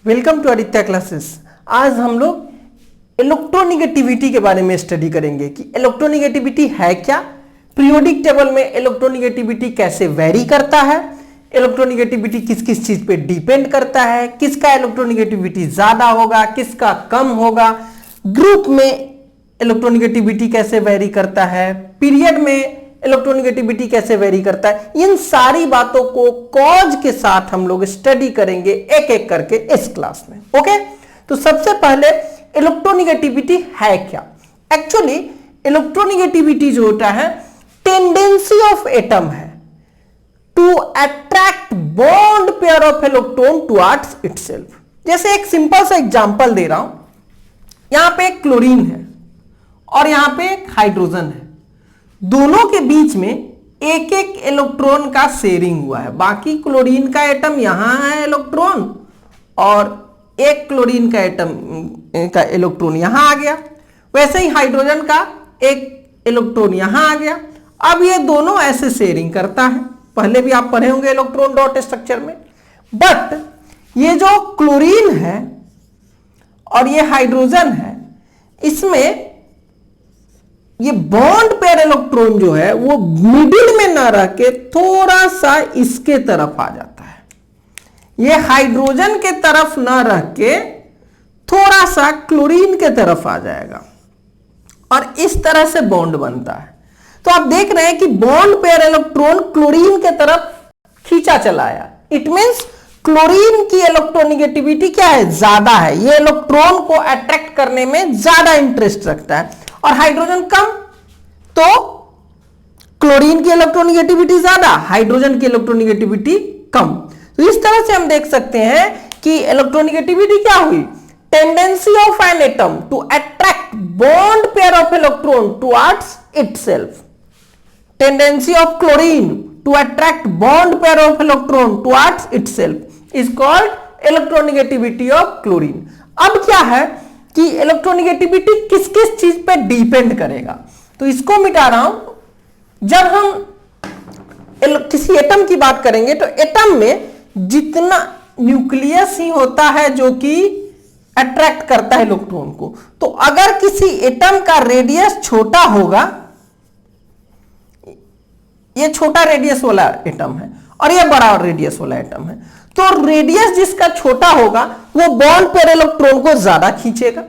Welcome to Aditya classes. आज हम लोग इलेक्ट्रोनिगेटिविटी के बारे में स्टडी करेंगे कि इलेक्ट्रोनिगेटिविटी है क्या, पीरियोडिक टेबल में इलेक्ट्रोनिगेटिविटी कैसे वेरी करता है, इलेक्ट्रोनिगेटिविटी किस किस चीज पे डिपेंड करता है, किसका इलेक्ट्रोनिगेटिविटी ज्यादा होगा, किसका कम होगा, ग्रुप में इलेक्ट्रोनिगेटिविटी कैसे वेरी करता है, पीरियड में इलेक्ट्रोनिगेटिविटी कैसे वेरी करता है। इन सारी बातों को कॉज के साथ हम लोग स्टडी करेंगे एक एक करके इस क्लास में। ओके, तो सबसे पहले इलेक्ट्रोनिगेटिविटी है क्या। एक्चुअली इलेक्ट्रोनिगेटिविटी जो होता है टेंडेंसी ऑफ एटम है to attract bond pair of electron towards itself. जैसे एक सिंपल सा एग्जांपल दे रहा हूं, यहां पे एक क्लोरीन है और यहां पे एक हाइड्रोजन है, दोनों के बीच में एक एक इलेक्ट्रॉन का शेयरिंग हुआ है। बाकी क्लोरीन का एटम यहां है इलेक्ट्रॉन और एक क्लोरीन का एटम का इलेक्ट्रॉन यहां आ गया, वैसे ही हाइड्रोजन का एक इलेक्ट्रॉन यहां आ गया। अब ये दोनों ऐसे शेयरिंग करता है, पहले भी आप पढ़े होंगे इलेक्ट्रॉन डॉट स्ट्रक्चर में। बट ये जो क्लोरीन है और ये हाइड्रोजन है, इसमें ये बॉन्ड पेयर इलेक्ट्रॉन जो है वो मिडिल में ना रह के थोड़ा सा इसके तरफ आ जाता है। ये हाइड्रोजन के तरफ ना रह के थोड़ा सा क्लोरीन के तरफ आ जाएगा और इस तरह से बॉन्ड बनता है। तो आप देख रहे हैं कि बॉन्ड पेयर इलेक्ट्रॉन क्लोरीन के तरफ खींचा चला आया। इट मींस क्लोरीन की इलेक्ट्रोनिगेटिविटी क्या है, ज्यादा है। ये इलेक्ट्रॉन को अट्रैक्ट करने में ज्यादा इंटरेस्ट रखता है और हाइड्रोजन कम, तो क्लोरीन की इलेक्ट्रोनिगेटिविटी ज्यादा, हाइड्रोजन की इलेक्ट्रोनिगेटिविटी कम। तो इस तरह से हम देख सकते हैं कि इलेक्ट्रोनिगेटिविटी क्या हुई, tendency of an atom to attract bond pair of electron towards itself. Tendency of chlorine to attract bond pair of electron towards itself is called electronegativity of chlorine. अब क्या है कि इलेक्ट्रोनिगेटिविटी किस किस चीज पे डिपेंड करेगा, तो इसको मिटा रहा हूं। जब हम किसी एटम की बात करेंगे तो एटम में जितना न्यूक्लियस ही होता है जो कि अट्रैक्ट करता है इलेक्ट्रॉन को। तो अगर किसी एटम का रेडियस छोटा होगा, ये छोटा रेडियस वाला एटम है और ये बड़ा रेडियस वाला एटम है, तो रेडियस जिसका छोटा होगा वो बॉन्ड पेयर इलेक्ट्रॉन को ज्यादा खींचेगा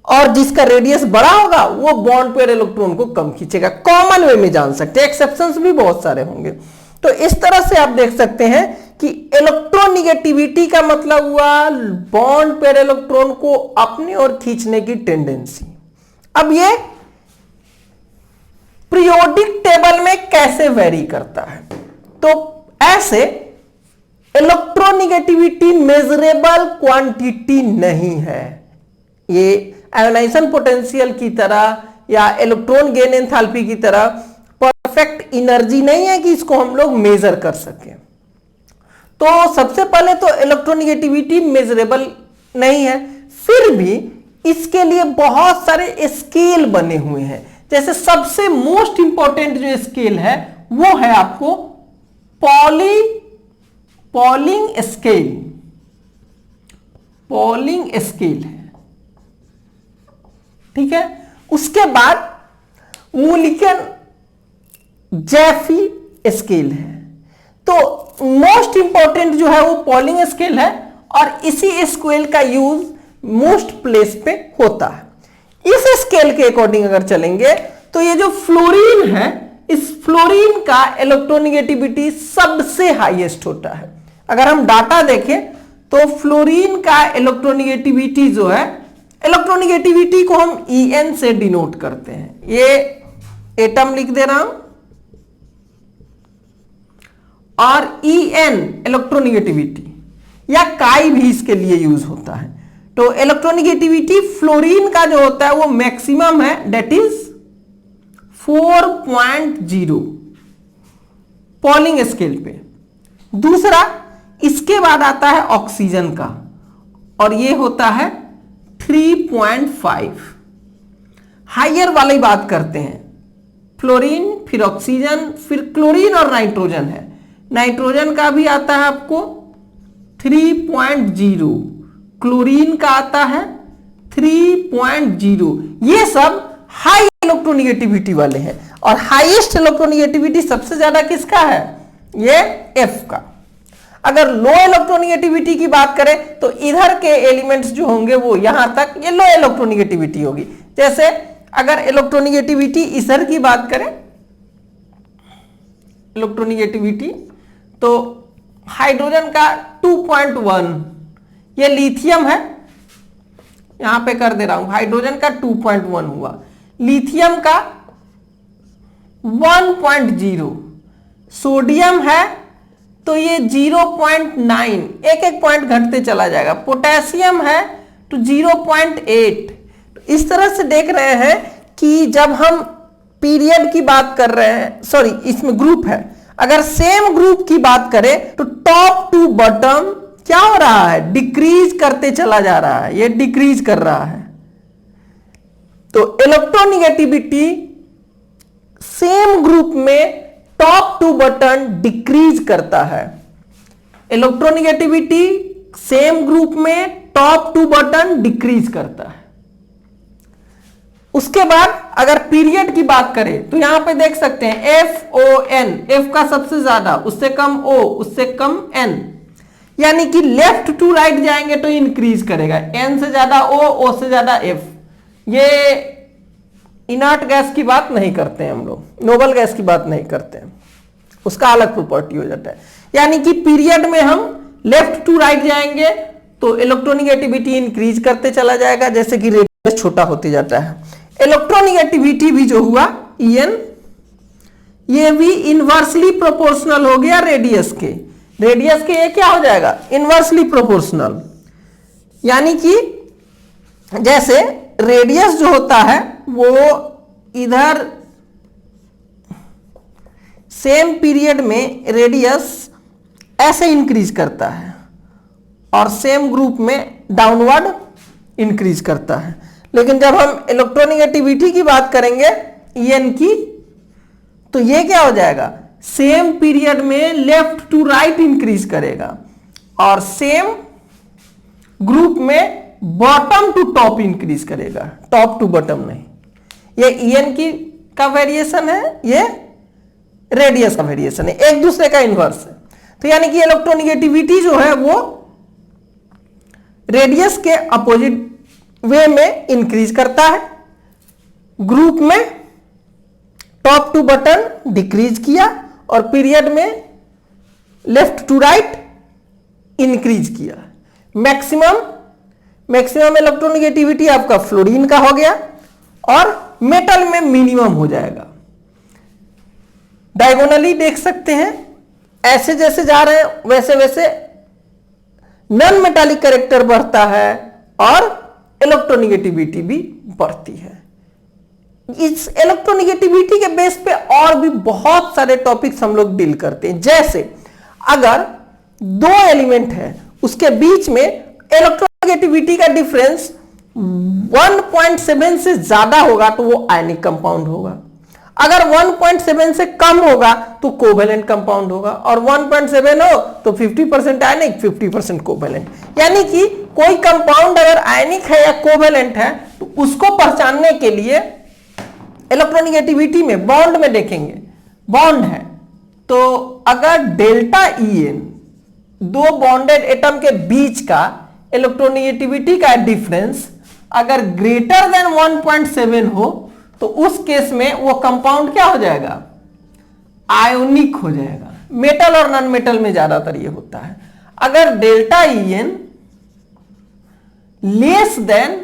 और जिसका रेडियस बड़ा होगा वो बॉन्ड पेयर इलेक्ट्रॉन को कम खींचेगा। कॉमन वे में जान सकते हैं, एक्सेप्शंस भी बहुत सारे होंगे। तो इस तरह से आप देख सकते हैं कि इलेक्ट्रोनिगेटिविटी का मतलब हुआ बॉन्ड पेयर इलेक्ट्रॉन को अपनी ओर खींचने की टेंडेंसी। अब ये पीरियोडिक टेबल में कैसे वेरी करता है, तो ऐसे इलेक्ट्रोनिगेटिविटी मेजरेबल क्वांटिटी नहीं है। ये आयोनाइजेशन पोटेंशियल की तरह या इलेक्ट्रॉन गेन एंथैल्पी की तरह परफेक्ट एनर्जी नहीं है कि इसको हम लोग मेजर कर सकें। तो सबसे पहले तो इलेक्ट्रोनिगेटिविटी मेजरेबल नहीं है, फिर भी इसके लिए बहुत सारे स्केल बने हुए हैं। जैसे सबसे मोस्ट इंपॉर्टेंट जो स्केल है वो है आपको पॉलिंग स्केल है, ठीक है। उसके बाद मूलिकन जैफी स्केल है। तो मोस्ट इंपॉर्टेंट जो है वो पॉलिंग स्केल है और इसी स्केल का यूज मोस्ट प्लेस पे होता है। इस स्केल के अकॉर्डिंग अगर चलेंगे तो ये जो फ्लोरीन है, इस फ्लोरीन का इलेक्ट्रोनिगेटिविटी सबसे हाईएस्ट होता है। अगर हम डाटा देखें तो फ्लोरीन का इलेक्ट्रोनिगेटिविटी जो है, इलेक्ट्रोनिगेटिविटी को हम En से डिनोट करते हैं। ये एटम लिख दे रहा हूं और En इलेक्ट्रोनिगेटिविटी या काई भी इसके लिए यूज होता है। तो इलेक्ट्रोनिगेटिविटी फ्लोरीन का जो होता है वो मैक्सिमम है, डेट इज 4.0 पॉलिंग स्केल पे। दूसरा इसके बाद आता है ऑक्सीजन का और ये होता है 3.5। हाइयर वाली बात करते हैं, फ्लोरीन फिर ऑक्सीजन फिर क्लोरीन और नाइट्रोजन है। नाइट्रोजन का भी आता है आपको 3.0, क्लोरीन का आता है 3.0। ये सब हाई इलेक्ट्रोनिगेटिविटी वाले हैं और हाईएस्ट इलेक्ट्रोनिगेटिविटी सबसे ज्यादा किसका है? ये F का। अगर लो इलेक्ट्रोनिगेटिविटी की बात करें तो इधर के एलिमेंट्स जो होंगे वो यहां तक, ये लो इलेक्ट्रोनिगेटिविटी होगी। जैसे अगर इलेक्ट्रोनिगेटिविटी इधर की बात करें, इलेक्ट्रोनिगेटिविटी तो हाइड्रोजन का 2.1, ये लिथियम है, यहां पे कर दे रहा हूं, हाइड्रोजन का 2.1 हुआ, लिथियम का 1.0, सोडियम है तो ये 0.9, एक एक पॉइंट घटते चला जाएगा, पोटेशियम है तो 0.8। इस तरह से देख रहे हैं कि जब हम पीरियड की बात कर रहे हैं, सॉरी इसमें ग्रुप है, अगर सेम ग्रुप की बात करें तो टॉप टू बॉटम क्या हो रहा है? डिक्रीज करते चला जा रहा है, ये डिक्रीज कर रहा है। तो इलेक्ट्रोनिगेटिविटी सेम ग्रुप में टॉप टू बटन डिक्रीज करता है। इलेक्ट्रोनिगेटिविटी सेम ग्रुप में टॉप टू बटन डिक्रीज करता है। उसके बाद अगर पीरियड की बात करें तो यहां पे देख सकते हैं FON, F का सबसे ज्यादा, उससे कम O, उससे कम N, यानी कि लेफ्ट टू राइट जाएंगे तो इंक्रीज करेगा, N से ज्यादा O, O से ज्यादा F। ये इनर्ट गैस की बात नहीं करते हैं हम लोग, नोबल गैस की बात नहीं करते हैं, उसका अलग प्रॉपर्टी हो जाता है। यानी कि पीरियड में हम लेफ्ट टू राइट जाएंगे तो इलेक्ट्रोनिगेटिविटी इंक्रीज करते चला जाएगा, जैसे कि रेडियस छोटा होते जाता है। इलेक्ट्रोनिगेटिविटी भी जो हुआ En, ये भी इनवर्सली प्रोपोर्शनल हो गया रेडियस के, रेडियस के ये क्या हो जाएगा? Inversely proportional. यानी कि जैसे रेडियस जो होता है वो इधर सेम पीरियड में रेडियस ऐसे इंक्रीज करता है और सेम ग्रुप में डाउनवर्ड इंक्रीज करता है। लेकिन जब हम इलेक्ट्रोनिगेटिविटी की बात करेंगे En की, तो ये क्या हो जाएगा? सेम पीरियड में लेफ्ट टू राइट इंक्रीज करेगा और सेम ग्रुप में बॉटम टू टॉप इंक्रीज करेगा, टॉप टू बॉटम नहीं। ये En की का वेरिएशन है, ये रेडियस का वेरिएशन है, एक दूसरे का इनवर्स है। तो यानी कि इलेक्ट्रोनिगेटिविटी जो है वो रेडियस के अपोजिट वे में इंक्रीज करता है, ग्रुप में टॉप टू बटन डिक्रीज किया और पीरियड में लेफ्ट टू राइट इंक्रीज किया। मैक्सिमम इलेक्ट्रोनिगेटिविटी आपका फ्लोरीन का हो गया और मेटल में मिनिमम हो जाएगा। डायगोनली देख सकते हैं, ऐसे जैसे जा रहे हैं वैसे वैसे नॉन मेटालिक कैरेक्टर बढ़ता है और इलेक्ट्रोनिगेटिविटी भी बढ़ती है। इस इलेक्ट्रोनिगेटिविटी के बेस पे और भी बहुत सारे टॉपिक्स हम लोग डील करते हैं। जैसे अगर दो एलिमेंट है उसके बीच में इलेक्ट्रोनिगेटिविटी का डिफरेंस 1.7 से ज्यादा होगा तो वो आयनिक कंपाउंड होगा, अगर 1.7 से कम होगा तो कोवेलेंट कंपाउंड होगा, और 1.7 हो तो 50% आयनिक 50% कोवेलेंट। यानी कि कोई कंपाउंड अगर आयनिक है या कोवेलेंट है तो उसको पहचानने के लिए इलेक्ट्रोनिगेटिविटी में बॉन्ड में देखेंगे, बॉन्ड है तो अगर डेल्टा En दो बॉन्डेड एटम के बीच का इलेक्ट्रोनिगेटिविटी का डिफरेंस अगर ग्रेटर देन 1.7 हो तो उस केस में वो कंपाउंड क्या हो जाएगा? आयोनिक हो जाएगा। मेटल और नॉन मेटल में ज्यादातर ये होता है। अगर डेल्टा En लेस देन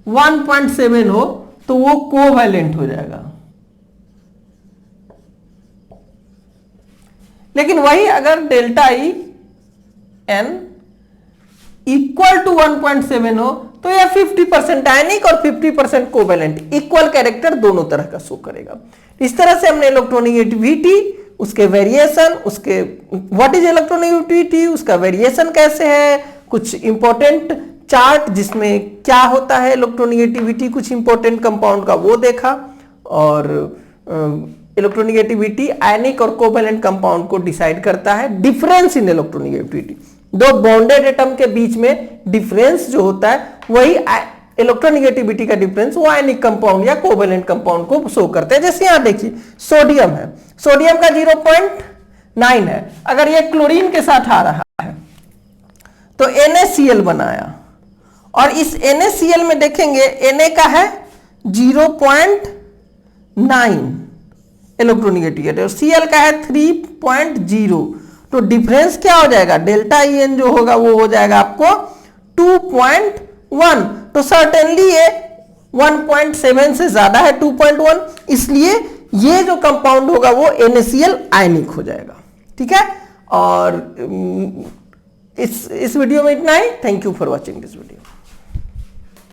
1.7 हो तो वो कोवैलेंट हो जाएगा। लेकिन वही अगर डेल्टा En इक्वल टू 1.7 हो तो यह 50% आयनिक और 50% कोवैलेंट, इक्वल कैरेक्टर दोनों तरह का शो करेगा। इस तरह से हमने इलेक्ट्रोनिगेटिविटी, उसके वेरिएशन, उसके व्हाट इज इलेक्ट्रोनिगेटिविटी, उसका वेरिएशन कैसे है, कुछ इंपॉर्टेंट चार्ट जिसमें क्या होता है इलेक्ट्रोनिगेटिविटी, कुछ इंपॉर्टेंट कंपाउंड का वो देखा, और इलेक्ट्रोनिगेटिविटी आयनिक और कोवैलेंट कंपाउंड को डिसाइड करता है, डिफरेंस इन इलेक्ट्रोनिगेटिविटी। दो बॉन्डेड एटम के बीच में डिफरेंस जो होता है वही इलेक्ट्रोनिगेटिविटी का डिफरेंस वो आयनिक कंपाउंड या कोवेलेंट कंपाउंड को शो करते हैं। जैसे यहां देखिए सोडियम है, सोडियम का 0.9 है, अगर ये क्लोरीन के साथ आ रहा है तो NaCl बनाया, और इस NaCl में देखेंगे Na का है 0.9 इलेक्ट्रोनिगेटिविटी और Cl का है 3.0, तो डिफरेंस क्या हो जाएगा, डेल्टा En जो होगा वो हो जाएगा आपको 2.1, तो सर्टेनली ये 1.7 से ज्यादा है 2.1, इसलिए ये जो कंपाउंड होगा वो NaCl आयनिक हो जाएगा। ठीक है, और इस वीडियो में इतना ही। Thank you for watching this video.